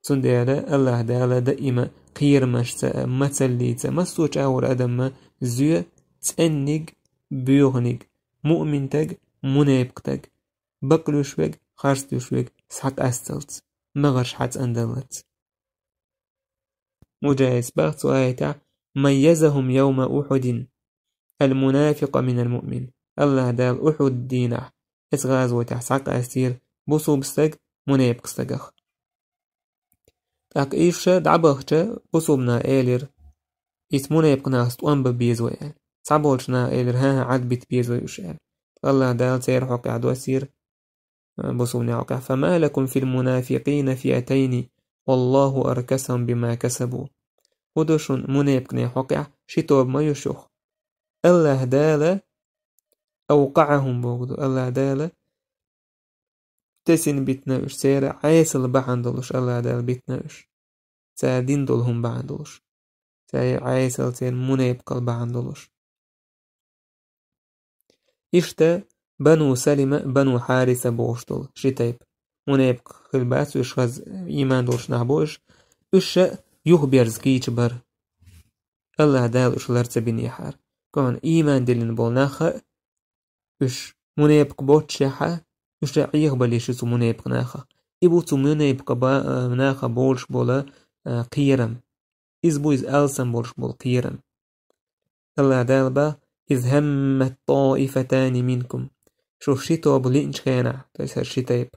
سندالا الله دالا دائما قير مشتا مثليتا مسوش أور أدم زيو تنق بيونك مؤمن تق منابق تق بقلوش وق خارستوش وق سحق أستلتس مغرش حتى أندلت مجايز بغت آية ميزهم يوم أحد المنافق من المؤمن الله دال أحد دينه إسغاز وتحسق أسير بوصو بستق منيب قستقخ تاك إيفشا دعبخشا بوصوبنا إيلر إسمونا يبقنا أستوان ببيزوين صعبولشنا إيلر ها عد بيت بيزويوشان الله دال سير حقع دوسير بوصوبنا حقع فما لكم في المنافقين فئتين والله أركسهم بما كسبوا ودوشون منيبقنا حقع شتوب ما يشوخ الله دال أوقعهم بوغدو الله دال تسين بيتناوش سير عيسل بعندلوش الله دال بيتناوش سادين دولهم بعندلوش ساي عيسل سير منيبقل بعندلوش إشتا بنو سلمة بنو حارثة بوشتل شتايب منيبق خلبات ويشغز إيمان دولش نحبوش إشا يخبرز كيش بر الله دال إش لرس بني حار كون إيمان دلين بولناخا إش منيبق بوتشيحا إش يخبليش سو منيبق ناخا إبو سو منيبق ناخا بولش بولا قيرم إزبو إز ألسن بولش بول قيرم الله دال با إذ همت طائفتان منكم شو شيتو بلينش خينا تويس هالشيتايب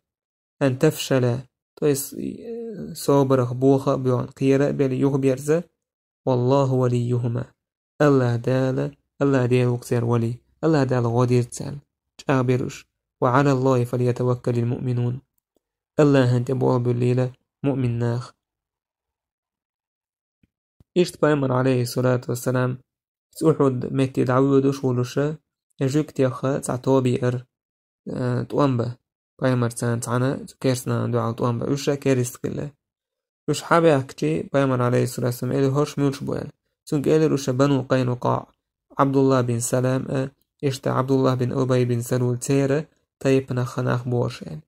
أن تفشل تويس صوبرخ بوخا بيوان قيرة بيلي يخبرز والله وليهما الله دال وكسير ولي الله دال غدير تسال جابرش وعلى الله فليتوكل المؤمنون الله هنت بواب الليلة مؤمن ناخ إشت بايمر عليه الصلاة والسلام سأحد متي دعوودوش ولوشا يجوك تيخا تعطوبي توانبا بايمر تانا كيرسنا دعا توانبا وشا كيرست كله وش حابي أكتي بايمر عليه الصلاة والسلام إلي هرش ميلش بوال سنك إلي روشا بنو قينقاع عبد الله بن سلام إشتا عبد الله بن أبي بن سلول تيرا تايبنا خناخ بوشان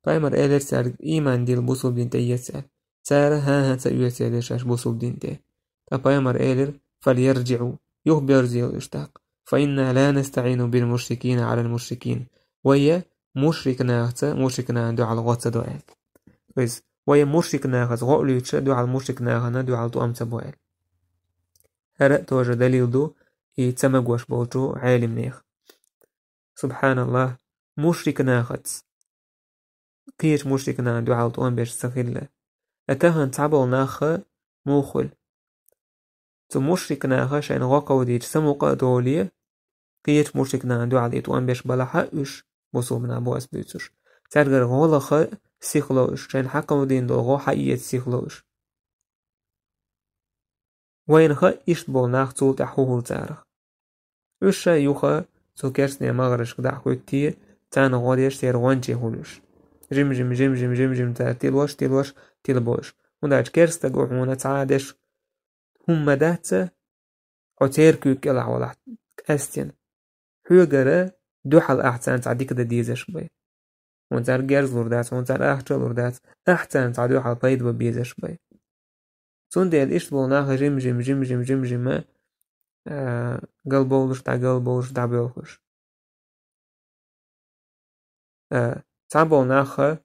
بايمر إلي سار إيمان ديل بوصل دين تيسال سارة ها سيوسي ليشاش بوصل دين تي بايمر إلي فليرجعوا يخبر زيو الاشتاق فإنا لا نستعين بالمشركين على المشركين ويا مشركنا دو على غوتة دوال ويا مشركنا غولي دو على مشركنا دو على طوام تبوال هرأ توجه دليل دو يتسمقوش بوجو عالم نيخ سبحان الله مشركنا قيش مشركنا دو على طوام بيش سخيلة أتهن تعبو ناخ موخل تو مشركنا شاين غاقو ديج سموقا دولية قيش مشركنا دو على طوام بيش بلاحا إش بصوبنا بو أسبيتوش تارغر غولخ سيخلوش شاين حقو دين دو غو حقية سيخلوش وينخ إشت بول ناخ تول تحوهو تارخ إشا يوخا تو كرسني مغرش كدع كوتي تان غاديش تير غوانجي هولوش جيم جيم جيم جيم جيم جيم تيلوش تيلبوش وداج كرستا قوحونا تعادش هم داتsa عتير كوك إلا ولا أستين حوغرا دوحل أحسان تعديك دا ديزش بي ونتار جرز لوردات ونتار أحجا لوردات أحسان تعدوحل بايد ببيزش بي تون ديال إشت بولناها جيم جيم جيم جيم جيم جيم قلبولش دا بيوخش تعبولناها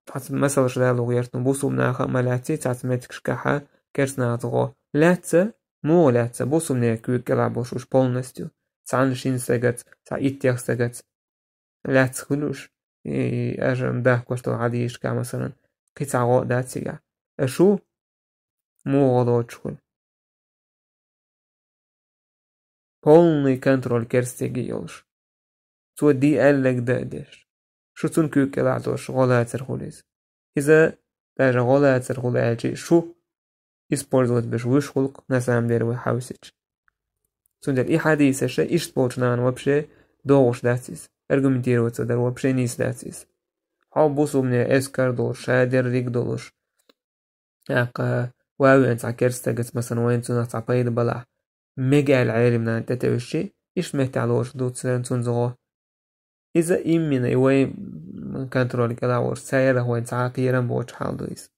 تعت مثلا شدالو غيرتن بوصوبناها ملاتي تعت متكشكاها كرسنا تغو لاتسا مو لاتسا بوصوبناها كويك يلعبوش وش بولنستيو تعانشين ساقت تعيتيخ ساقت لاتس خلوش أجرم داه كوشتو عاديش كا مثلا قطع غو داتسيقا أشو مو غضوت شكل بولني كنترول كرستيقي يولش تو دي ألق دادش شو تون كويك يلعبوش غولات سرخوليز إذا داجا غولات سرخولي شو использовать без вышхулк на самом деле выхаусить. Сундер и хадисеша ишт полчнан вообще долж датис. Аргументироваться дар вообще не датис. Хау бусу мне эскар долж, шадер рик долж. Ака واوي انت عكرستجت مثلا وين تنات عبايد بلع ميجا العالم نان تتوشي إيش مهتعلوش دوت سرن تنزغو إذا إمين إيوي من كنترول كلا ور سايرة هو انت عاقيرا بوش حال دويس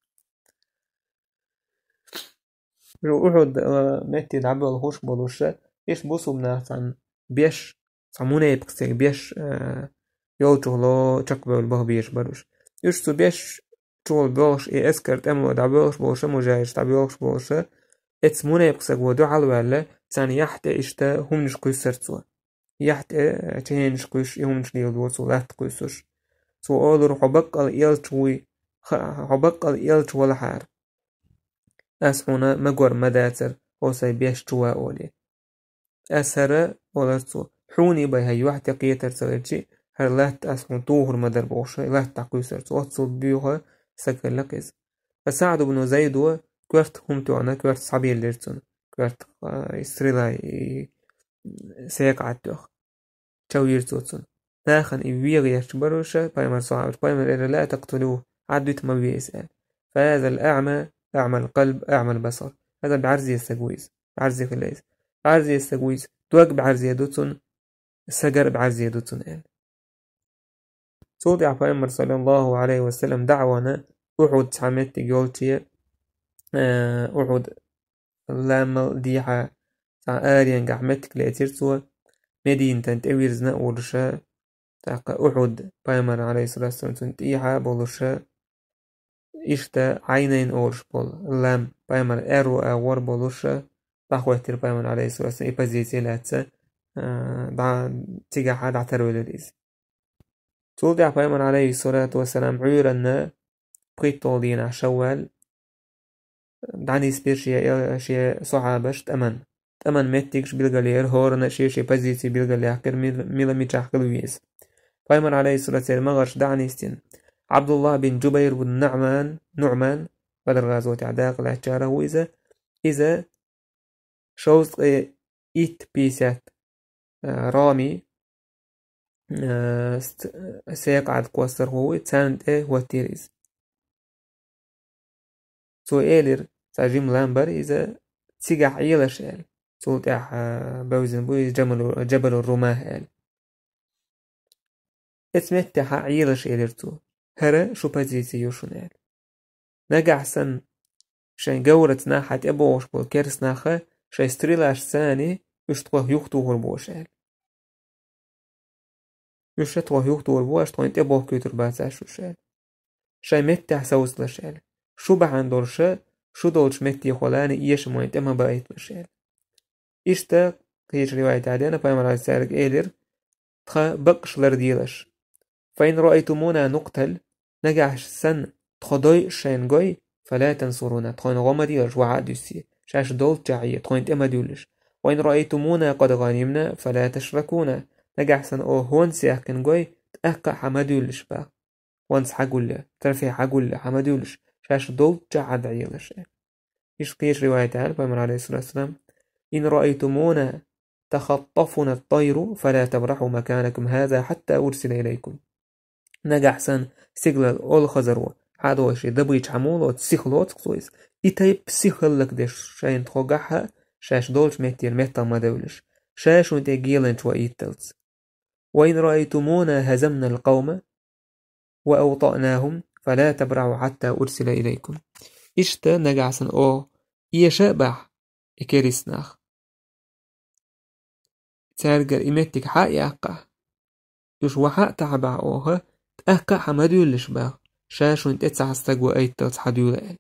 رو أحد متي دعبه الهوش بلوشة إيش بوصو بناس عن بيش صمونة يبقسك بيش يوجه لو تقبل البه بيش بروش يشتو بيش شغل بولش اسكرت امو دا بولش بولش مجايش دا بولش بولش اتسمونا يبقسك ودو على تاني يحتى اشتا هم نشكوي سرتوا يحتى تهين نشكويش يهم نشليل دوتو لا تقويسوش سو اولر حبق اليالتوي حبق اليالتو ولا حار اسمونا مقور مداتر وسي بيش توا اولي اسهر ولرتو حوني باي هاي واحد قيتر تغيرجي هر لات اسمو طوهر مدر بوشة لات تقويسر توصل بيوها سكر لقز فسعد بن زيد كورت هم توعنا كورت صعبية ليرتون كورت استريلا سيق عدوخ تشو يرتوتون ناخن إبيغ يشبروشة بايمر صعب بايمر إلا لا تقتلوه عدوت ما بيسأل فهذا الأعمى أعمى القلب أعمى البصر هذا بعرزي السجويز بعرزي في الليز بعرزي السجويز توق بعرزي دوتون سجر بعرزي دوتون قال صوت بايمر صلى الله عليه وسلم دعوانا أحد سعمت جولتي أحد لما ديحة آريان قحمتك لأتيرتوا مدينة تنتويرزنا ورشا تاقا أحد بايمر عليه الصلاة والسلام تنتيحة بولشا إشتا عينين أورش بول لام بايمر أرو أور بولشا تاقوهتر بايمر عليه الصلاة والسلام إبازيتي لاتسا تيجا حد عترو لليز تولدع بايمر عليه الصلاة والسلام عيرنا بقيتولين عشوال دعني سبير شيء صحابش تأمن متكش بيلغالير هورنا شي بازيتي بيلغالي حقر ميلا ميتش حقر ويز بايمر عليه الصلاة والسلام مغرش دعني ستين عبد الله بن جبير بن نعمان بدر غازوة عداق العشارة إذا شوز إيت بيسات رامي سيقعد قوصر هو تساند هو تيريز سو إيلر ساجيم لامبر إذا تيجح عيلش إل سو تاح بوزن بويز جبل الرماه إل اسمت تاح عيلش إلرتو هرا شو بازيتي يوشون إل نجح سن شان جورت ناحت أبوش بالكرس ناخه شاي ستريلاش ثاني يشتوه يختوه البوش إل يشتوه يختوه البوش طوين أبوه كيتر بازاشو شال شاي متح سوز لشال شو بعن دورشا شو دولش متي خلاني إيش موين تما بايت لشال إشتا قيش رواية علينا بايمر على سارق إيلر تخا بقش لرديلش فإن رأيتمونا نقتل نجعش سن تخضوي شينجوي فلا تنصرونا تخوين غمديلش وعادوسي شاش دول جعية تخوين تما دولش وإن رأيتمونا قد غنمنا فلا تشركونا نجع سن أو هون سيحكنجوي تأقع حمدولش با وانس حقوله ترفي حقوله حمدولش شاش دول جعد عيلش إيش قيش رواية على بايمر عليه الصلاة والسلام إن رأيتمونا تخطفنا الطير فلا تبرحوا مكانكم هذا حتى أرسل إليكم نجح سن سيغلال أول خزروا هذا شيء دبيج حمول وتسيخلوت كويس إتاي بسيخلك دش شاين تخوجحها شاش دولش مهتير مهتا ما دولش شاش وانت جيلنش وإيتلز وإن رأيتمونا هزمنا القوم وأوطأناهم فلا تبرحوا حتى أرسل إليكم إشتا نجح سن أو إيشابح إكيريسناخ تارجر إمتك حقي أقع يش وحق تعبع أوها تأقع حمدولش با شاشون تتسع استقوى أي تتحدول قال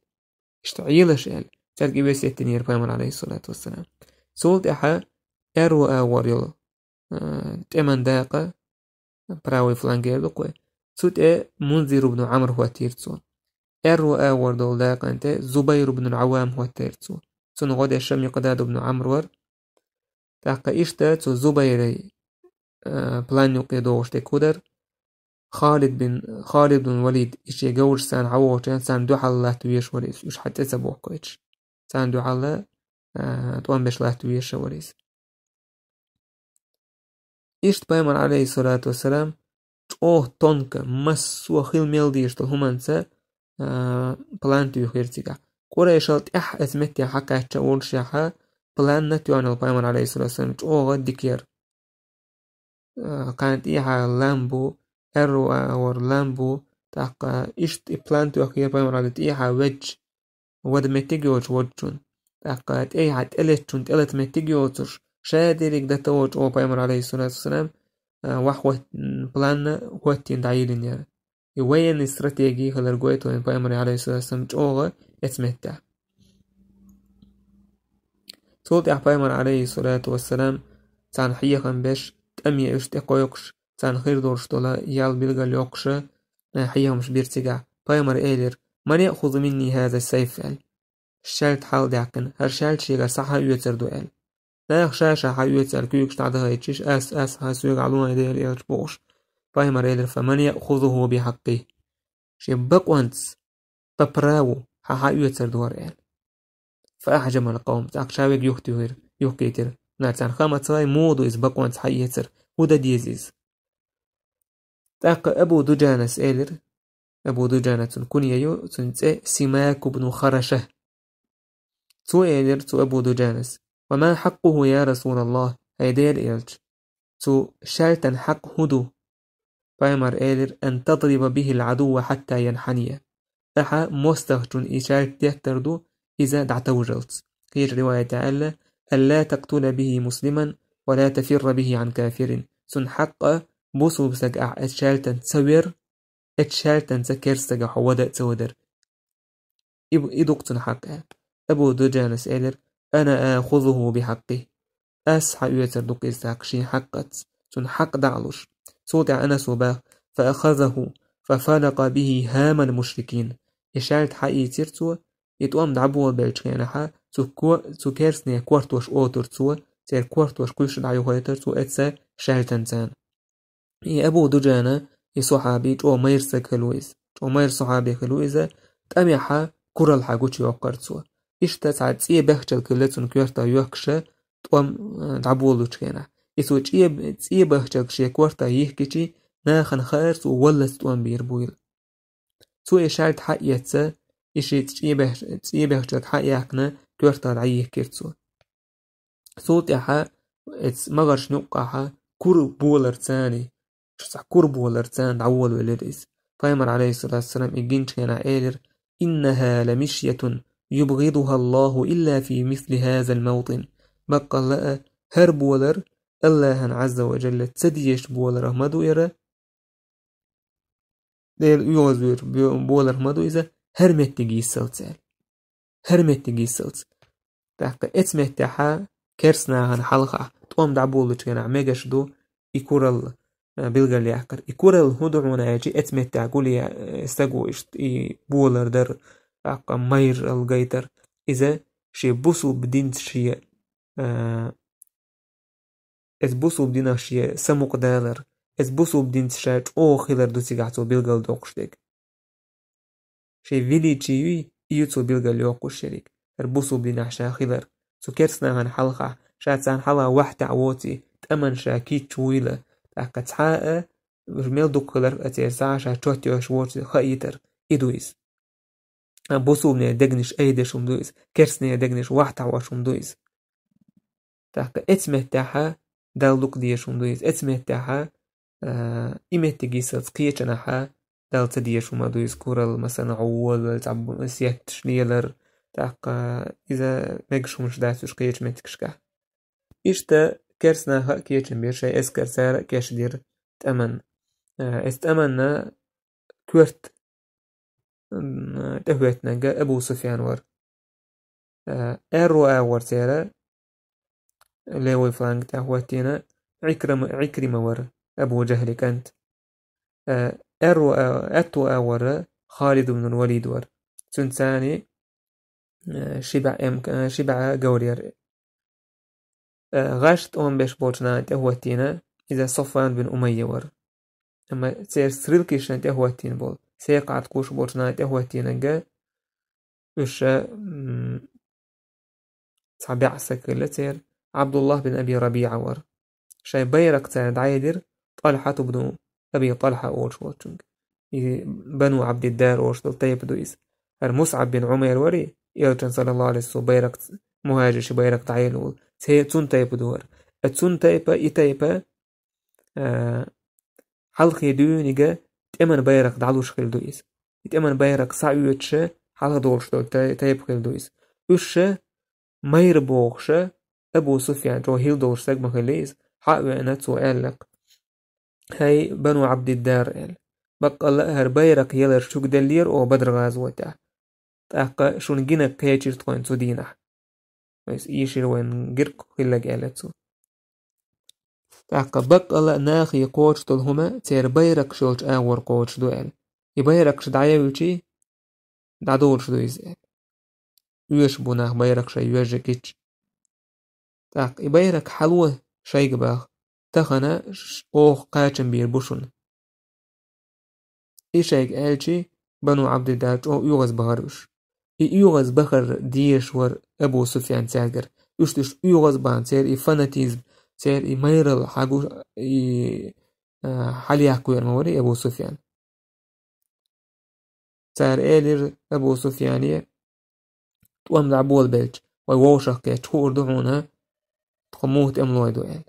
اشتعيلش قال تارجي بس يتنير بايمر عليه الصلاة والسلام سولت أحا أرو أور يلا تأمن داقة براوي فلانجير لقوي سولت منذر بن عمرو هو تيرتسون أرو أور دول داقة أنت زبير بن العوام هو تيرتسون سن غدا الشمي قداد بن عمرو تاقا إشتا تو زبيري بلان يقيدوش تكودر خالد بن وليد إشي جورج سان عووش سان دو حالة تويش وريس يش حتى سبوه كويتش سان دو حالة توان بش لا تويش وريس إشت بايمر عليه الصلاة والسلام تونك مسو خيل ميلديش تلهمانسا بلان تو يخيرتيكا قريشالت اسمتي حقا تشاورشاها بلان نتوان البايمر عليه الصلاة والسلام ديكير كانت إيها لامبو أرو أور لامبو تاقا إشت بلانتو أخير بايمر على إيها ويج ود متجيوش وجون تاقا إيها تقلتشون تقلت متجيوش شادريك دا توج أو بايمر عليه الصلاة والسلام وحوة بلان واتين دعيلين يا يوين استراتيجي خلال قويته إن بايمري عليه الصلاة والسلام جوغة اتمتع صوت بايمر عليه الصلاة والسلام تان حيقا بش تأمي اشتقو يقش تان خير دورش دولا يال بلغا اليقش حيقا مش بيرتقع بايمر إيلر من يأخذ مني هذا السيف قال الشالت حال دعكن هر شالت شيغا صحا يوتر دو قال لا يخشاشا حا يوتر كيوكش تعدها يتشيش أس هاسويق علونا يدير إيلش بوش بايمر إيلر فمن يأخذه بحقه شبك وانتس ببراو حا يوتر دوار قال فأحجم القوم تأكشاويق يوكيتر ناتان خامة ساي مودو إز بقوانت حيتر ودا ديزيز تاق أبو دجانس إيلر أبو دجانة كنيا تنتي سماك بن خرشة تو إيلر تو أبو دجانس وما حقه يا رسول الله هيدير إيلج تو شالتن حق هدو بايمر إيلر أن تضرب به العدو حتى ينحني أحا مستغجن إشالت تهتردو إذا دعتوجلت هي رواية تعالى ألا تقتل به مسلما ولا تفر به عن كافر سن حق بوسو بسقع اتشالتن تسوير اتشالتن تكرستقع حودا تودر إدوقتن حقها أبو دجانس إيلر أنا آخذه بحقه أسحى يوتر دوك إستاقشي حقت سن حق دعلوش صوتع أنا صباح فأخذه ففلق به هام المشركين إشالت حقي تيرتو يتوام دعبوه بالجينحا تو كيرسني كورتوش أوتر تو تير كورتوش كلش دعيو هيتر تو إتسا شالتن تان أبو دجانة صحابي جو ميرسك خلويز جو مير صحابي خلويزة تأميحا كورال حاجوش يوقرتسو إشتا ساعد تسيه بخشل كلتون كورتا يوكشة توام دعبولو تشينا إسو تسيه بخشل كشي كورتا يحكيشي ناخن خيرس وولس توام بيربويل تو إشارت حق يتسا إشي تسيه بخشل حق يحكنا كورتا دعيه كيرتسو صوت يحا إتس مغرش نوقعها كور بولر تاني كور بولر تان دعول ولرئيس بايمر عليه الصلاة والسلام إجينش كان إيلر إنها لمشية يبغضها الله إلا في مثل هذا الموطن بقى لأ هر بولر الله عز وجل تسديش بولر مدو إرى ديل يوزور بولر مدو إذا هرمت جيسلت تحقى اتمتحا كرسنا هن حلقة تقوم دعبولو كان عميقش دو يكورل بيلغر ليحكر يكورل هدعونا يجي اتمتع قولي استقو بولر در عقا مير الغيتر إذا شي بوصل بدين شي إذ بوصل بدين شي سموق دالر إذ بوصل بدين شي او خيلر دو تيغاتو بيلغر دوقشتك شي فيلي شي يوتو بيلغر ليوقو الشريك بوصل بدين شي خيلر سو كيرسنا هن حلقة شاتسان حلقة واحدة عواتي تأمن شاكيت طويلة تاكا تحاقة رميل دوكولر أتيسا شا تشوتيو شوارتي خايتر إدويس بوصو بني دقنش أيدش ومدويس كرسني دقنش واحدة عواش ومدويس تاكا اتمتاحا دالدوك ديش ومدويس اتمتاحا إمتجيسة تقيتشناحا دالت ديش ومدويس كورال مثلا عوال تعبون سيات شنيلر تاقا إذا مجشو مش داتوش قيتش متكشكا إشتا كرسنا كيتشن بيرشي اسكر سارة كيش دير تأمن استأمنا كورت تهوتنا جا أبو سفيان ور أور سارة ليوي فلانك تهوتينا عكرمة ور أبو جهل كانت أور خالد بن الوليد ور سنساني شبع قورير غاشت بيش بوجنا تهوتينا إذا صفوان بن أمية ور أما سير سريلكيشن تهوتين بول سيقعد كوش بوجنا تهوتينا جا وش تابع سكلتير عبد الله بن أبي ربيعة ور شاي بيرك تاعد عيدر طلحة بن أبي طلحة أوش واتشنك بنو عبد الدار أوش طيب دويس مصعب بن عمير وري يلتن صلى الله عليه وسلم بيرك مهاجر شي بيرك تعيلول سي تون تايب دور تون تايبا يتايبا حلقي دونيجا تأمن بيرك دعلوش خيل دويس تأمن بيرك سعيوتش حلق دورش دول تايب خيل دويس وش مير بوغش أبو سفيان جو هيل دورش ساق مخليز حق وانا سؤالك هاي بنو عبد الدار بقى هر بيرق يلر شوك دلير او بدر غازوتا تاقا شون جينا كيچير تقوين تو دينا بس ايشير وين جرق خلق آلتو تاقا بقى ناخي قوش تلهما تير بيرق شولش آور قوش دوال يبيرق شدعيا ويشي دعدول شدو يزال يوش بوناخ بيرق شي يوش جيتش تاق يبيرق حلوة شي قباخ تخنا اوخ قاچن بير بوشون إيشايك آلشي بنو عبد الداج أو يوغز بغروش يوغز بخر ديش ور أبو سفيان تاجر يشتش يوغز بان تير فاناتيزم تير ميرل حاجو حالي يحكو الموري أبو سفيان تار إيلر أبو سفيانية توام لعبول بيج ويوشخ كي تشور دعونا تقموه تأملوي دوال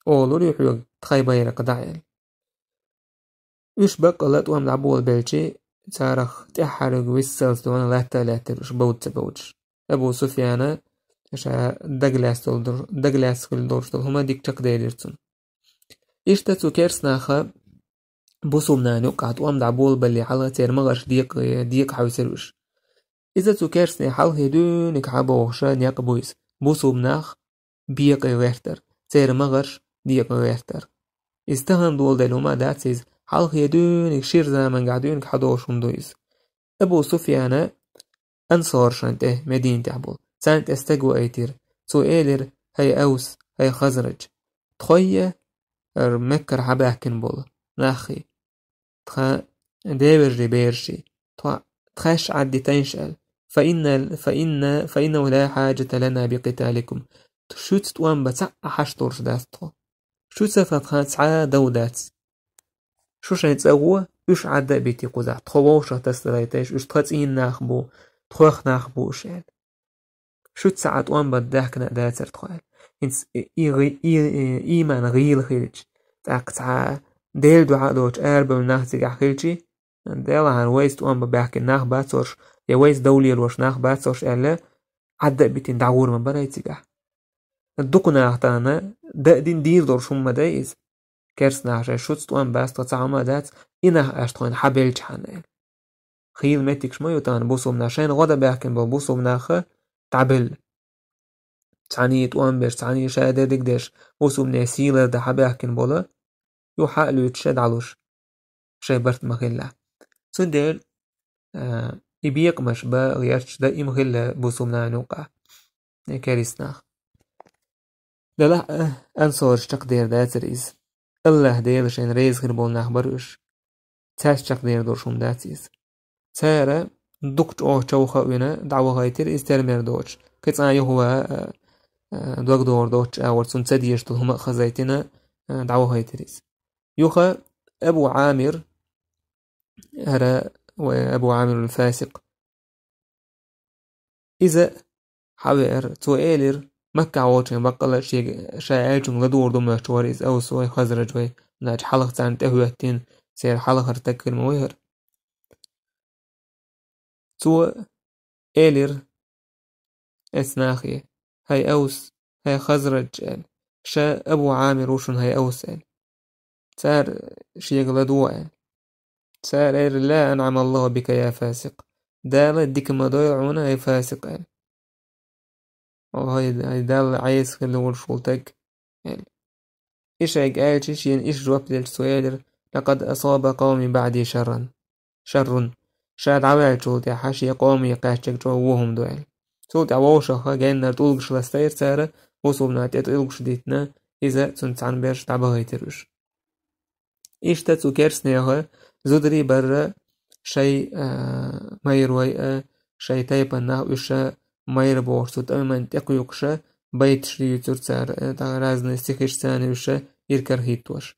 أولو ريحيوغ تخيبايرا قدعيل يش بقى لا توام لعبول بيجي تارخ تحرق ويسلس دوان لا وش بوتش أبو سفيان شا دغلاس كل هما ديك تق ديرتون إيش تتو كيرسناخا بوسومنا نوقع توام لعبول بلي على تير مغش ديق حوسروش إذا تو كيرسني حال هدونك حبوغشا نيق بويس بوسومناخ بيق غيرتر تير مغش ديق غيرتر استهان دول دلوما داتسيز حال هدونك شير زمان قعدونك حدوشون دويس أبو سفيان أنصار شانته مدينة عبول سانت استقوى ايتير تو إيلر هاي أوس هاي خزرج تخوية مكر حباكن بول ناخي تخا ديبر بيرشي تخاش عدي تنشأل فإنه لا حاجة لنا بقتالكم شوت توان بتاع حشتورش داستو شو سفت خان تسعى دودات شو شايت تسوى يش عدا بيتي قزع تخووشة تستريتيش يش تخطئين ناخبو تخوخ ناخبو شال شو تسعى توان بداك نقداتر تخوال إنس إيمان غيل خيلج تاك تسعى ديل دعاء دوش أربا من ناخ تيجع خيلجي ديل عن ويس توان بباك الناخ باتسوش يا ويس دولي الوش ناخ باتسوش ألا عدا بيتين دعور من برا يتيجع الدوكو ناختانا دا دين دير دور شما دايز كيرس ناخشا شوتس توان باس تتعاما دات إناه أشتوان حبيلج حانيل خيل ميتك شما يوتان بوصوم ناشين غدا باكن بوصوم ناخا تعبل تعني توان بيش تعني شادة ديش بوصوم ناسيلر دا حباكن بولا يو حقلو يتشاد علوش شاي برت مخلا سندير يبيق مش با غيرش دا مخلا بوصوم نانوقع كاريس ناخ دلا أنصارش تقدير داتريز الله دير شين ريز غير بول ناخبروش تاش تقدير دورشوم داتيز تارا دكت أو شوخة وينا دعوة هايتر استرمير دوش كتان يهوى دوغ دور دوش أول سن تديش تلهما خزايتنا دعوة هايتريز يوخى أبو عامر هرا وأبو عامر الفاسق إذا حوير توئيلر مكة عوتين بقلا شاعيجن لدور دمنا شواريز أو سوي خزرج وي ناج حلق تان تهويتين سير حلق هرتك المويهر تو إيلر إسناخي هاي أوس هاي خزرج شا أبو عامر وشن هاي أوس سار شيق لدوء سار إير لا أنعم الله بك يا فاسق دال ديك ما ضيعونا هاي فاسق هاي دال عايز خلي ورشولتك إيش هيك آلشيش إيش جواب للسؤال لقد أصاب قومي بعدي شر شاد عوال شولتي حاشي قومي قاشتك جووهم دوال شولتي عووشخة جاينا تولقش لستير سارة وصوبنا تلقش ديتنا إذا تنتعن بيرش تعبها يتروش إيش تتو كيرسنيها زودري برا شي ميروي شي تايبا ناو إيشا مير بورسو تأمن تقيوكشا بيت شريو ترتار رازنا استيخيش ساني إيشا يركر هيتوش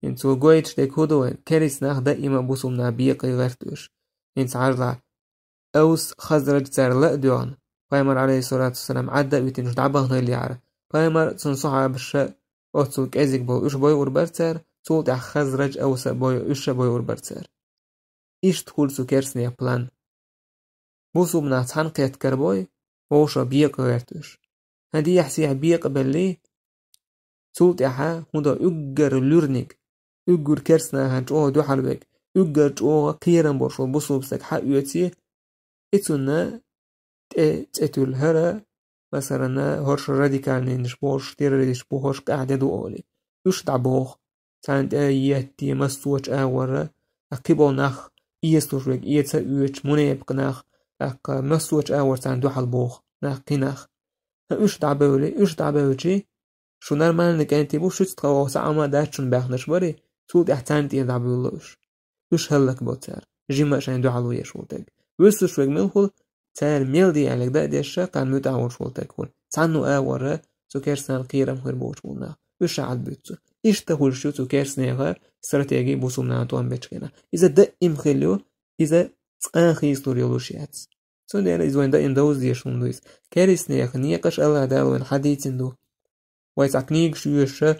انتو قويتش ديك هدوين كاريس ناخ دائما بوسومنا بيقي غيرتوش انت عرضع أوس خزرج تار لأدوان بايمر عليه الصلاة والسلام عدى بيتنش دعبهنا اللي عرى بايمر تنصحها بالشاء أوتسو كازيك بو إيش بوي وربرتار تولتع خزرج أوس بوي إيش بوي وربرتار إيش تقول سو كيرسني بلان بوسومنا تحنقيت كربوي ووشا بيقي غيرتوش هدي يحسيها بيق باللي تولتعها هدا يقر لورنيك يقول كرسنا هنجوه دو حلبك يقول جوه قيرا برشو بصوبسك حق يوتي إتونا تأتول هرا مثلا هرش راديكال نشبوش تيرش بوهش قاعدة دو أولي يش دعبوخ تاند يتي مستوش آورا أقبل نخ إيستوش بك إيتسا إيوش منيبق نخ مستوش آور تاند دو حلبوخ نخ قنخ يش دعبولي شو نرمال نكانتي بو شو تتقوى سعما داتشن باخنش بري سود احتان تيه دعبولوش يش هلك بوتار جيما شاين دو حلوية شولتك ويستوش بك ملخل تار ميلدي عليك دا ديشا كان متعور شولتك هول تعنو آورا تو كيرسنا القيرم خير بوش بولنا يش عاد بيتسو إيش تقول شو تو كيرسنا غير استراتيجي بوسومنا توان بيتشكينا إذا دائم خليو إذا تقاخي ستوريولوشيات سو ديالا إزوين دا إندوز ديشون دويس كيرسنا يخنية قش الله دالوين حديثين دو ويتعكنيك شو يشا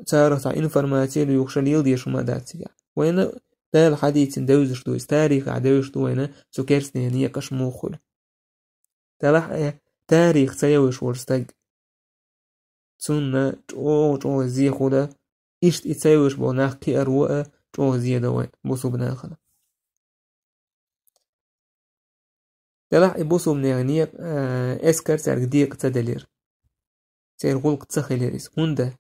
تعرف إنفورماتيل يوخشليل ديشو ما داتيا وين دال حديث دوزش دويس تاريخ عدوش دوينه سو كيرسني هنية قش موخل تلاح تاريخ سيوش ورستق تسونا جو زي خودا إشت إتسيوش بوناخ كي أروأ جو زي دوين بوسو بناخنا تلاح بوسو بناخنية اسكر سارك ديق تدلير سير غلق تسخيليريس هنده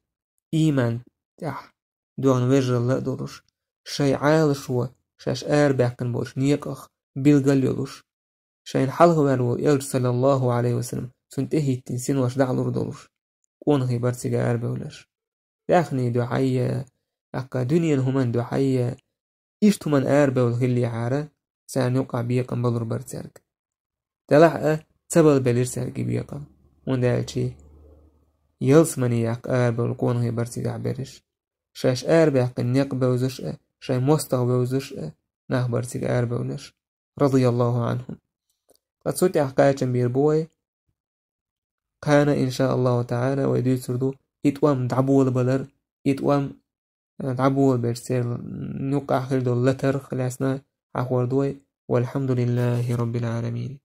إيمان تح دوغن ويرجل الله دورش شاي عال شوا شاش باقن بوش نيقخ بيلغل يولوش شاين حلغ والو يلج صلى الله عليه وسلم سنتهي التنسين واش دعلور دولوش كون غي برسيقا بولاش داخني دعاية أقا دنيا همان دعاية إيشتو من بول غلي عارة سان يقع بيقن بلور برسارك تلحق تبل بلير ساركي بيقن وندالشي يلس مني بول كون غي برسيقا برش شاش باقن نيق بوزش شاي مستغ بوزش ناه برسيق بولش رضي الله عنهم قد سوتي حقاية بيربوي كان إن شاء الله تعالى ويدي سردو يتوام دعبول بلر يتوام دعبول برسيل نوقع خير دول لتر خلاسنا عخور دوي والحمد لله رب العالمين